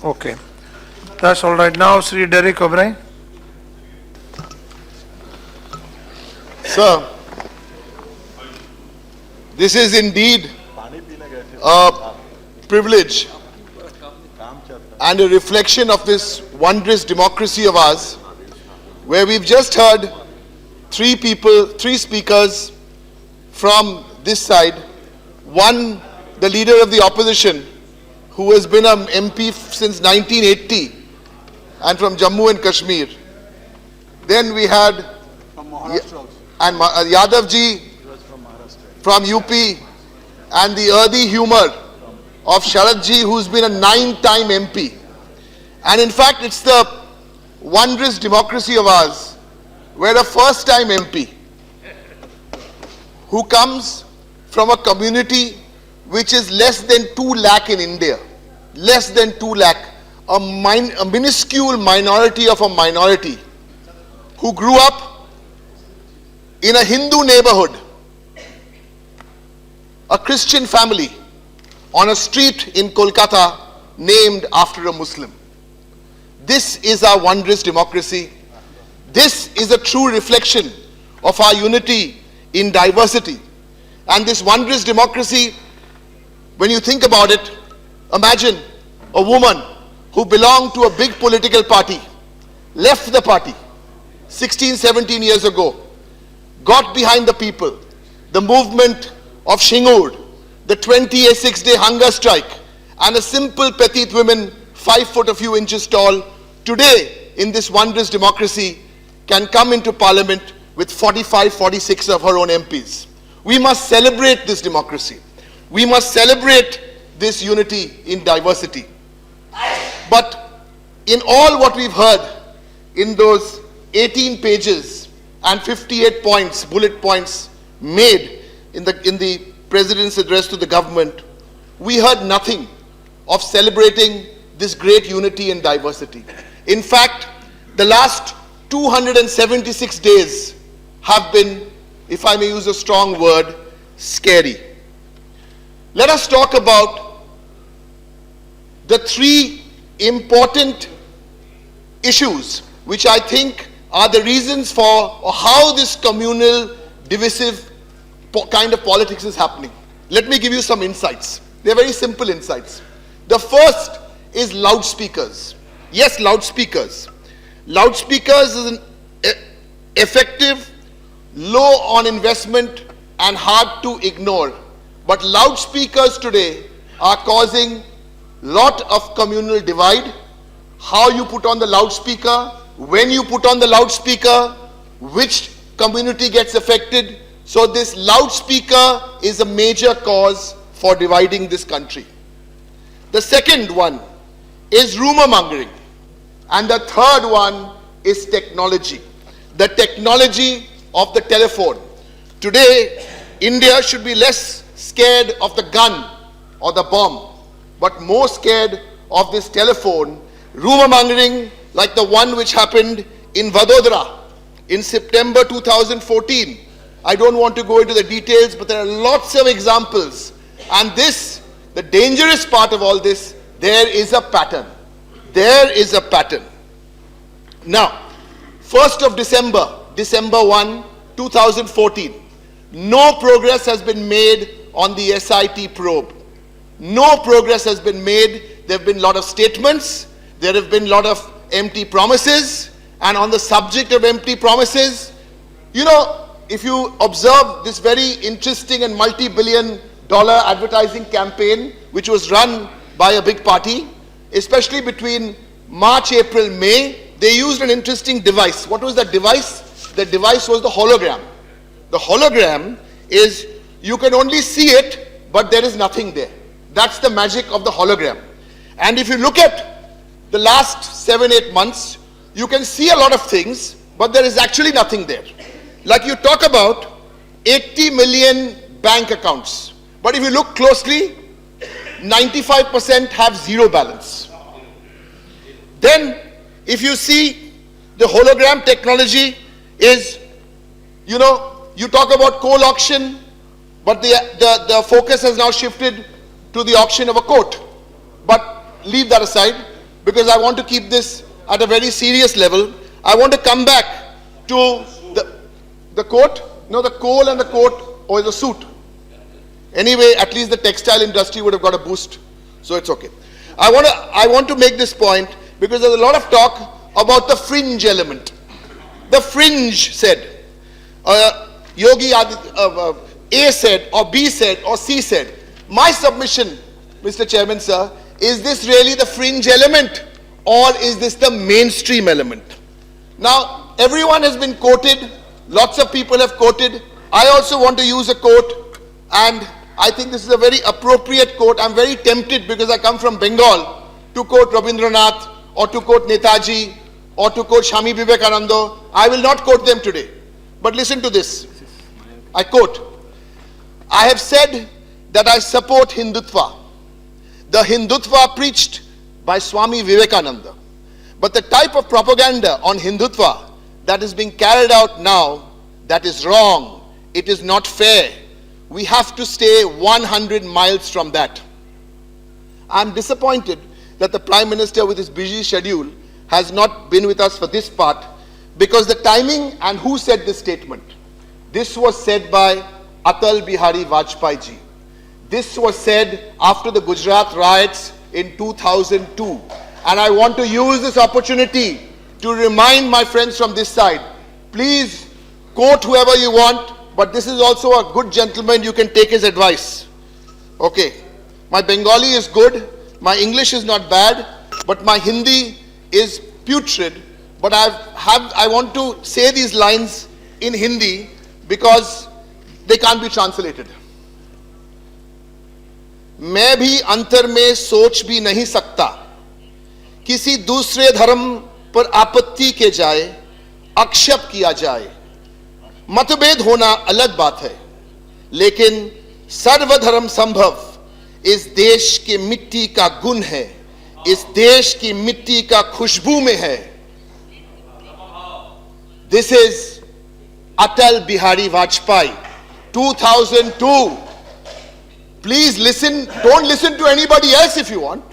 Okay. That's all right. Now, Sri Derek O'Brien. Sir, this is indeed a privilege and a reflection of this wondrous democracy of ours, where we've just heard three speakers from this side. One, the leader of the opposition, who has been an MP since 1980 and from Jammu and Kashmir. Then we had and Yadav ji from UP, and the earthy humor of Sharad ji, who's been a 9-time MP. And in fact, it's the wondrous democracy of ours, where a first-time MP who comes from a community which is less than 2 lakh in India, less than 2 lakh, a minuscule minority of a minority, who grew up in a Hindu neighborhood, a Christian family, on a street in Kolkata named after a Muslim. This is our wondrous democracy. This is a true reflection of our unity in diversity. And this wondrous democracy, when you think about it, imagine a woman who belonged to a big political party, left the party 16, 17 years ago, got behind the people, the movement of Shingur, the 26-day hunger strike, and a simple petite woman, 5 foot a few inches tall, today in this wondrous democracy can come into parliament with 45, 46 of her own MPs. We must celebrate this democracy. We must celebrate this unity in diversity. But in all what we've heard in those 18 pages and 58 points, bullet points made in the President's address to the government, we heard nothing of celebrating this great unity and diversity. In fact, the last 276 days have been, if I may use a strong word, scary. Let us talk about the 3 important issues which I think are the reasons for how this communal, divisive kind of politics is happening. Let me give you some insights. They're very simple insights. The first is loudspeakers. Yes, loudspeakers. Loudspeakers is an effective, low on investment and hard to ignore. But loudspeakers today are causing lot of communal divide. How you put on the loudspeaker, when you put on the loudspeaker, which community gets affected. So this loudspeaker is a major cause for dividing this country. The second one is rumor mongering. And the third one is technology. The technology of the telephone. Today, India should be less scared of the gun or the bomb, but more scared of this telephone. Rumor mongering like the one which happened in Vadodara in September 2014. I don't want to go into the details, but there are lots of examples. And this, the dangerous part of all this, there is a pattern. There is a pattern. Now, 1st of December, December 1, 2014, no progress has been made on the SIT probe. No progress has been made. There have been a lot of statements. There have been a lot of empty promises. And on the subject of empty promises, you know, if you observe this very interesting and multi-billion-dollar advertising campaign, which was run by a big party, especially between March, April, May, they used an interesting device. What was that device? The device was the hologram. The hologram is, you can only see it, but there is nothing there. That's the magic of the hologram. And if you look at the last 7-8 months, you can see a lot of things, but there is actually nothing there. Like you talk about 80 million bank accounts, but if you look closely, 95% have zero balance. Then, if you see the hologram technology is, you know, you talk about coal auction, but the focus has now shifted to the auction of a coat. But leave that aside. because I want to keep this at a very serious level. I want to come back to the coat, no, the coal and the coat, or the suit. Anyway, at least the textile industry would have got a boost, so it's okay. I want to make this point because there's a lot of talk about the fringe element. The fringe said, Yogi A said, or B said, or C said. My submission, Mr. Chairman, sir, is this really the fringe element, or is this the mainstream element? Now, everyone has been quoted, lots of people have quoted. I also want to use a quote, and I think this is a very appropriate quote. I'm very tempted because I come from Bengal to quote Rabindranath, or to quote Netaji, or to quote Swami Vivekananda. I will not quote them today. But listen to this. I quote, I have said that I support Hindutva, the Hindutva preached by Swami Vivekananda. But the type of propaganda on Hindutva that is being carried out now, that is wrong. It is not fair. We have to stay 100 miles from that. I'm disappointed that the Prime Minister with his busy schedule has not been with us for this part, because the timing and who said this statement. This was said by Atal Bihari Vajpayee ji. This was said after the Gujarat riots in 2002. And I want to use this opportunity to remind my friends from this side, please quote whoever you want, but this is also a good gentleman, you can take his advice. Okay, my Bengali is good, my English is not bad, but my Hindi is putrid. But I want to say these lines in Hindi because they can't be translated. मैं भी अंतर में सोच भी नहीं सकता, किसी दूसरे धर्म पर आपत्ति के जाए, आक्षेप किया जाए। मतभेद होना अलग बात है, लेकिन सर्वधर्म संभव इस देश की मिट्टी का गुण है, इस देश की मिट्टी का खुशबू में है। This is Atal Bihari Vajpayee, 2002. Please listen, don't listen to anybody else if you want.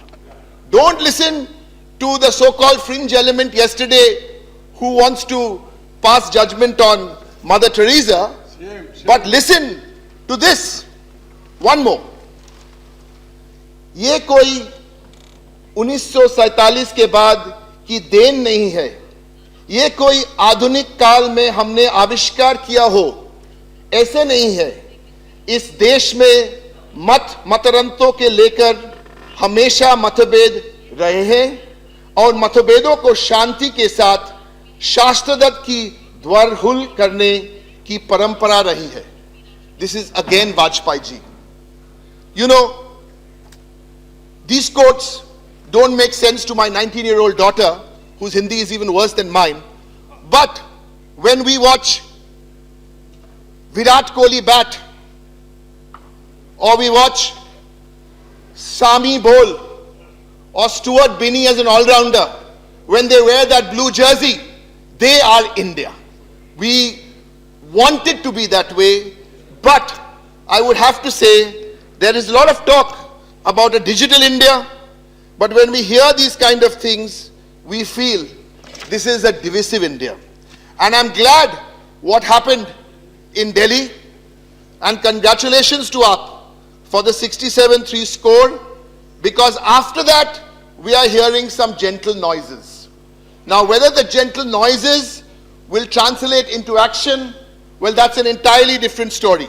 Don't listen to the so-called fringe element yesterday who wants to pass judgment on Mother Teresa, but listen to this. One more. ये कोई 1947 के बाद की then नहीं है, ये कोई आधुनिक काल में हमने आविष्कार किया हो, ऐसे नहीं है। इस देश में मतरंतों के लेकर हमेशा मतभेद रहे हैं और मतभेदों को शांति के साथ शास्त्रदत्त की द्वारहुल करने की परंपरा रही है। This is again Vajpayee ji. You know, these quotes don't make sense to my 19-year-old daughter, whose Hindi is even worse than mine. But when we watch Virat Kohli bat, or we watch Sami bowl, or Stuart Binney as an all-rounder, when they wear that blue jersey, they are India. We want it to be that way, but I would have to say there is a lot of talk about a digital India, but when we hear these kind of things, we feel this is a divisive India. And I'm glad what happened in Delhi, and congratulations to AAP for the 67-3 score, because after that we are hearing some gentle noises. Now whether the gentle noises will translate into action, well, that's an entirely different story.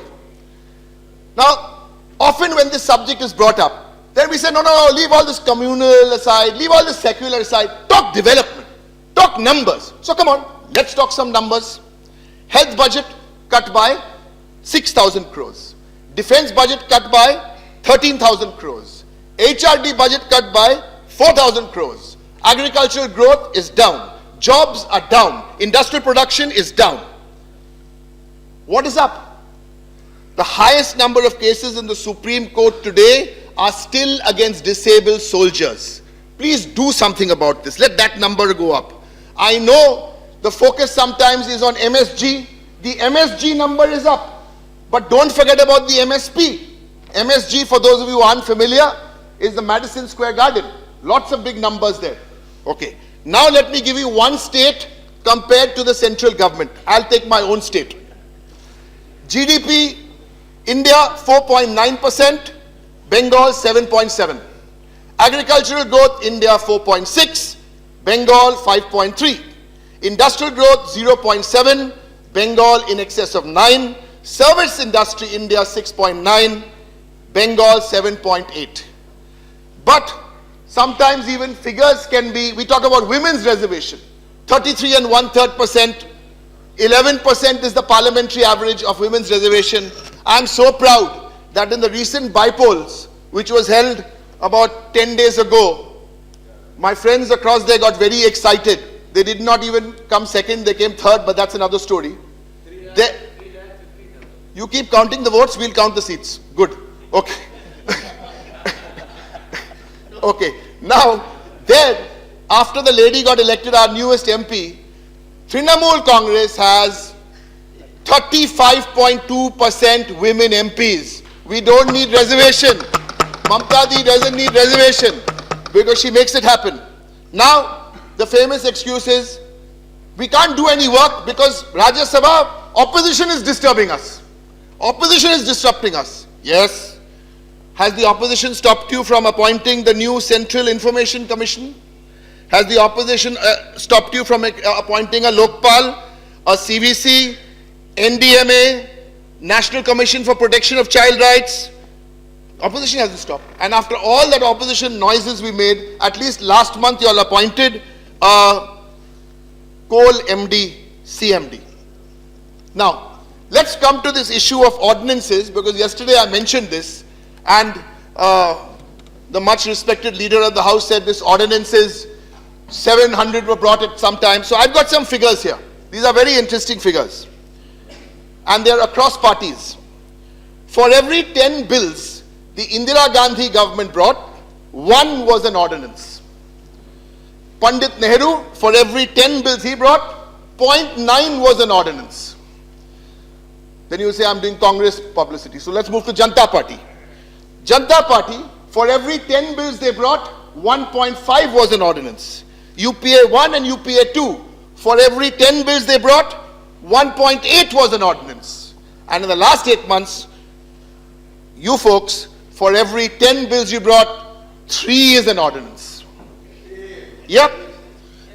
Now often when this subject is brought up, then we say, no, leave all this communal aside, leave all this secular aside, talk development, talk numbers. So come on, let's talk some numbers. Health budget cut by 6,000 crores. Defense budget cut by 13,000 crores. HRD budget cut by 4,000 crores. Agricultural growth is down. Jobs are down. Industrial production is down. What is up? The highest number of cases in the Supreme Court today are still against disabled soldiers. Please do something about this. Let that number go up. I know the focus sometimes is on MSG. The MSG number is up. But don't forget about the MSP. MSG, for those of you who aren't familiar, is the Madison Square Garden. Lots of big numbers there. Okay. Now let me give you one state compared to the central government. I'll take my own state. GDP, India 4.9%, Bengal 7.7. Agricultural growth, India 4.6, Bengal 5.3. Industrial growth 0.7, Bengal in excess of 9. Service industry, India 6.9, Bengal 7.8. But sometimes even figures can be, we talk about women's reservation, 33 and 1/3%, 11% is the parliamentary average of women's reservation. I'm so proud that in the recent bypolls, which was held about 10 days ago, my friends across there got very excited. They did not even come second, they came third, but that's another story. You keep counting the votes, we'll count the seats. Good. Okay. Okay. Now, then, after the lady got elected, our newest MP, Trinamool Congress has 35.2% women MPs. We don't need reservation. Mamta Di doesn't need reservation because she makes it happen. Now, the famous excuse is, we can't do any work because Rajya Sabha, opposition is disturbing us. Opposition is disrupting us. Yes. Has the opposition stopped you from appointing the new Central Information Commission? Has the opposition stopped you from appointing a Lokpal, a CVC, NDMA, National Commission for Protection of Child Rights? Opposition hasn't stopped. And after all that opposition noises we made, at least last month you all appointed a coal MD, CMD. Now, let's come to this issue of ordinances, because yesterday I mentioned this, and the much respected leader of the House said this ordinances, 700 were brought at some time. So I've got some figures here. These are very interesting figures. And they're across parties. For every 10 bills the Indira Gandhi government brought, one was an ordinance. Pandit Nehru, for every 10 bills he brought, 0.9 was an ordinance. Then you say, I'm doing Congress publicity. So let's move to Janata Party. Janata Party, for every 10 bills they brought, 1.5 was an ordinance. UPA 1 and UPA 2, for every 10 bills they brought, 1.8 was an ordinance. And in the last 8 months, you folks, for every 10 bills you brought, 3 is an ordinance. Yep.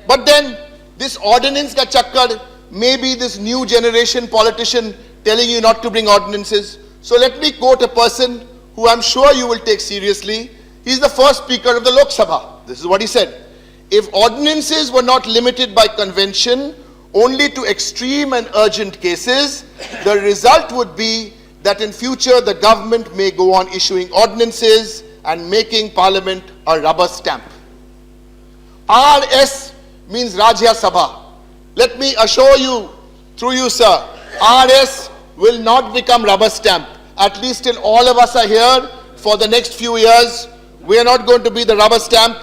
But then, this ordinance ka chakkar, maybe this new generation politician telling you not to bring ordinances. So let me quote a person who I'm sure you will take seriously. He's the first speaker of the Lok Sabha. This is what he said. If ordinances were not limited by convention only to extreme and urgent cases, the result would be that in future the government may go on issuing ordinances and making parliament a rubber stamp. RS means Rajya Sabha. Let me assure you, through you sir, RS will not become rubber stamp. At least till all of us are here for the next few years, we are not going to be the rubber stamp.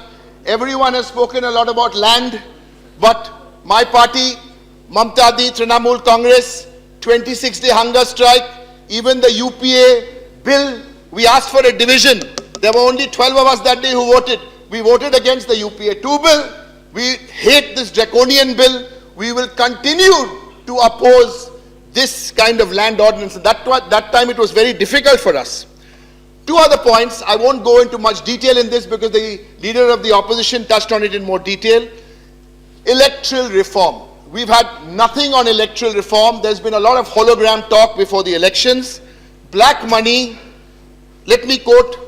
Everyone has spoken a lot about land, but my party, Mamta Di, Trinamool Congress, 26-day hunger strike, even the UPA bill, we asked for a division. There were only 12 of us that day who voted. We voted against the UPA 2 bill. We hate this draconian bill. We will continue to oppose this kind of land ordinance. That time it was very difficult for us. Two other points. I won't go into much detail in this because the leader of the opposition touched on it in more detail. Electoral reform. We've had nothing on electoral reform. There's been a lot of hologram talk before the elections. Black money. Let me quote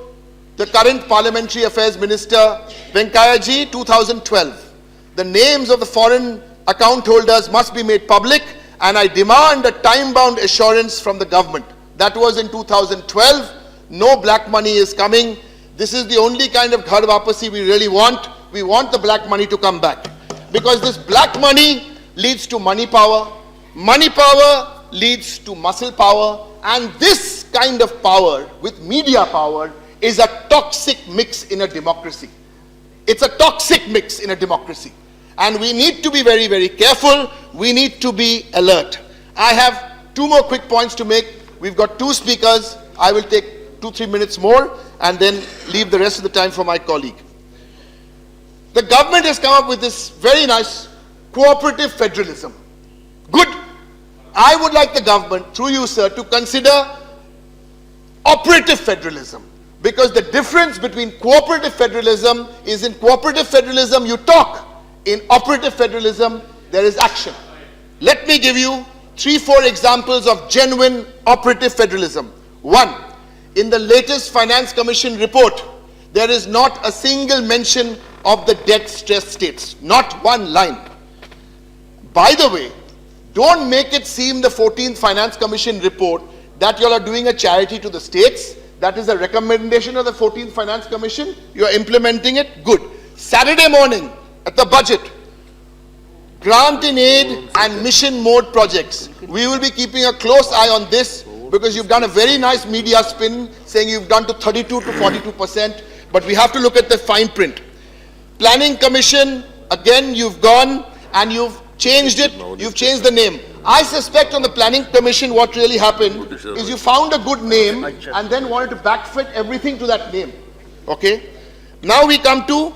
the current Parliamentary Affairs Minister, Venkaiah Ji, 2012. The names of the foreign account holders must be made public, and I demand a time-bound assurance from the government. That was in 2012. No black money is coming. This is the only kind of ghar wapasi we really want. We want the black money to come back. Because this black money leads to money power. Money power leads to muscle power. And this kind of power, with media power, is a toxic mix in a democracy. It's a toxic mix in a democracy. And we need to be very, very careful. We need to be alert. I have 2 more quick points to make. We've got 2 speakers. I will take 2-3 minutes more and then leave the rest of the time for my colleague. The government has come up with this very nice cooperative federalism. Good. I would like the government, through you, sir, to consider operative federalism. Because the difference between cooperative federalism is in cooperative federalism you talk, in operative federalism there is action. Let me give you 3-4 examples of genuine operative federalism. One, in the latest Finance Commission report, there is not a single mention of the debt-stressed states. Not one line. By the way, don't make it seem the 14th Finance Commission report that you all are doing a charity to the states. That is a recommendation of the 14th Finance Commission. You are implementing it. Good. Saturday morning at the budget, grant in aid and mission mode projects. We will be keeping a close eye on this because you've done a very nice media spin saying you've done to 32 to 42%, but we have to look at the fine print. Planning Commission, again you've gone and you've changed it, you've changed the name. I suspect on the Planning Commission what really happened is you found a good name and then wanted to backfit everything to that name. Okay? Now we come to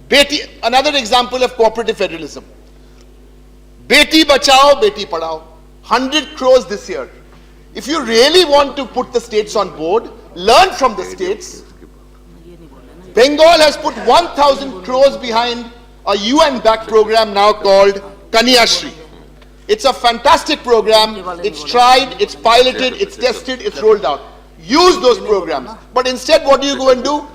Beti, another example of cooperative federalism. Beti Bachao, Beti Padhao. 100 crores this year. If you really want to put the states on board, learn from the states. Bengal has put 1,000 crores behind a UN-backed program now called Kanyashri. It's a fantastic program. It's tried, it's piloted, it's tested, it's rolled out. Use those programs. But instead, what do you go and do?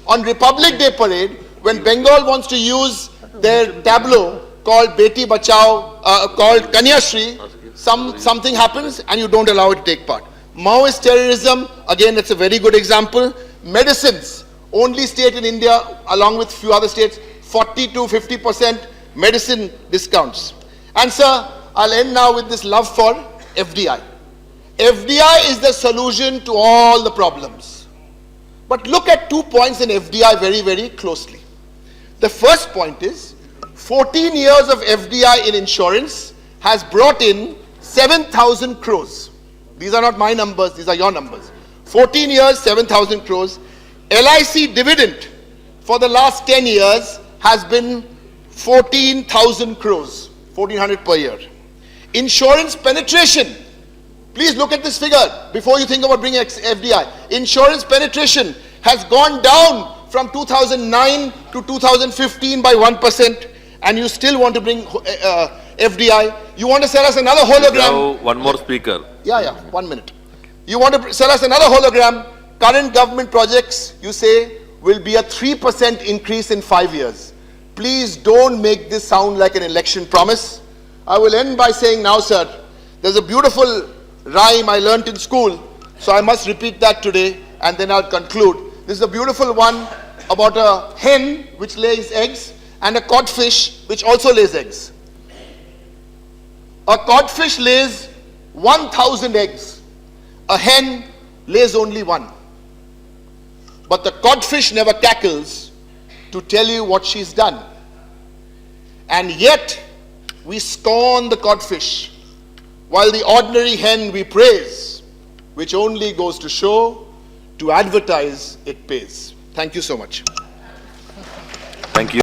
On Republic Day parade, when Bengal wants to use their tableau called Beti Bachao, called Kanyashri, something happens and you don't allow it to take part. Maoist terrorism, again, it's a very good example. Medicines, only state in India, along with few other states, 40 to 50% medicine discounts. And sir, I'll end now with this love for FDI. FDI is the solution to all the problems. But look at 2 points in FDI very, very closely. The first point is, 14 years of FDI in insurance has brought in 7,000 crores. These are not my numbers, these are your numbers. 14 years, 7,000 crores. LIC dividend for the last 10 years has been 14,000 crores, 1,400 per year. Insurance penetration, please look at this figure before you think about bringing FDI. Insurance penetration has gone down from 2009 to 2015 by 1%, and you still want to bring FDI. You want to sell us another hologram. One more speaker. Yeah, 1 minute. You want to sell us another hologram. Current government projects, you say, will be a 3% increase in 5 years. Please don't make this sound like an election promise. I will end by saying now, sir, there's a beautiful rhyme I learnt in school, so I must repeat that today and then I'll conclude. This is a beautiful one about a hen which lays eggs and a codfish which also lays eggs. A codfish lays 1,000 eggs. A hen lays only one. But the codfish never cackles to tell you what she's done. And yet, we scorn the codfish, while the ordinary hen we praise, which only goes to show, to advertise it pays. Thank you so much. Thank you.